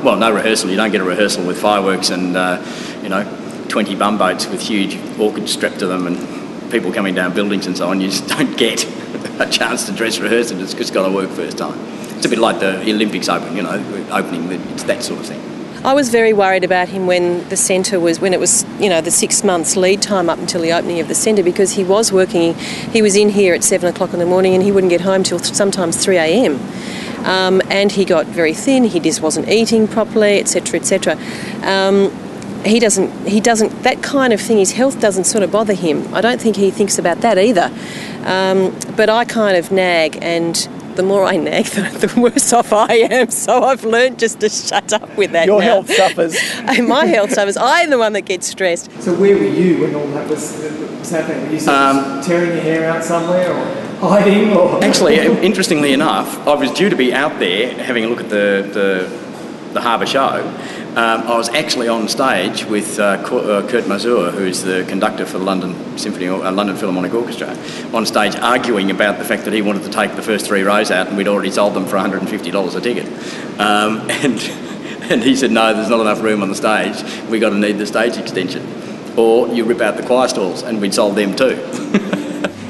well, no rehearsal. You don't get a rehearsal with fireworks and, 20 bumboats with huge orchids strapped to them and people coming down buildings and so on. You just don't get a chance to dress rehearse it. It's just got to work first time. It's a bit like the Olympics opening, it's that sort of thing. I was very worried about him when it was, the 6 months lead time up until the opening of the centre, because he was working, he was in here at 7 o'clock in the morning and he wouldn't get home till sometimes 3 a.m. And he got very thin, he just wasn't eating properly, etc., etc. He doesn't, that kind of thing, his health doesn't sort of bother him. I don't think he thinks about that either. But I kind of nag, and the more I nag, the worse off I am. So I've learned just to shut up with that. Your now. health suffers. My health suffers. I'm the one that gets stressed. So where were you when all that was happening? Were you sort of tearing your hair out somewhere or hiding? Or Actually, interestingly enough, I was due to be out there having a look at the harbour show. I was actually on stage with Kurt Mazur, who's the conductor for the London Philharmonic Orchestra, on stage arguing about the fact that he wanted to take the first 3 rows out and we'd already sold them for $150 a ticket. And he said, no, there's not enough room on the stage. We got to need the stage extension. Or you rip out the choir stalls, and we'd sold them too.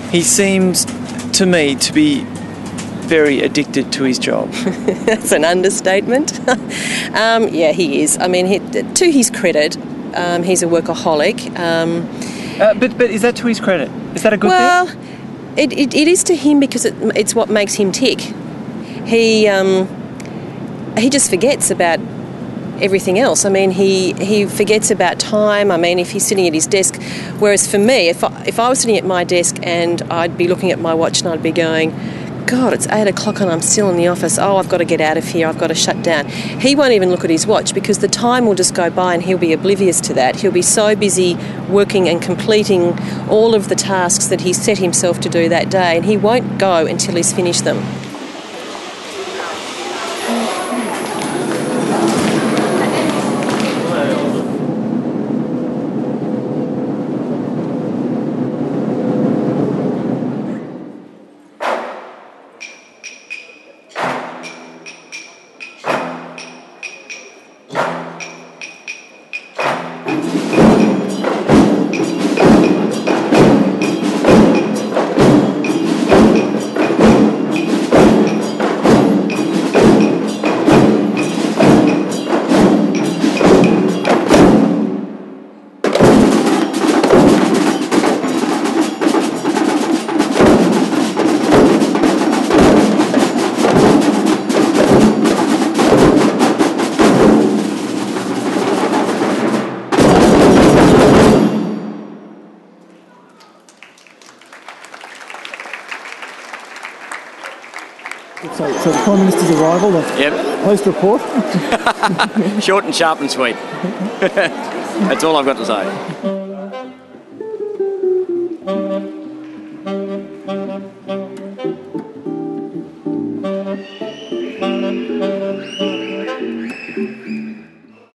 He seems to me to be very addicted to his job. That's an understatement. Yeah, he is. I mean, to his credit, he's a workaholic. But is that to his credit? Is that a good thing? Well, it is to him because it's what makes him tick. He just forgets about everything else. I mean, he forgets about time. I mean, if he's sitting at his desk, whereas for me, if I was sitting at my desk and I'd be looking at my watch and I'd be going, God, it's 8 o'clock and I'm still in the office. Oh, I've got to get out of here. I've got to shut down. He won't even look at his watch because the time will just go by and he'll be oblivious to that. He'll be so busy working and completing all of the tasks that he set himself to do that day, and he won't go until he's finished them. So the Prime Minister's arrival, the post report. Short and sharp and sweet. That's all I've got to say.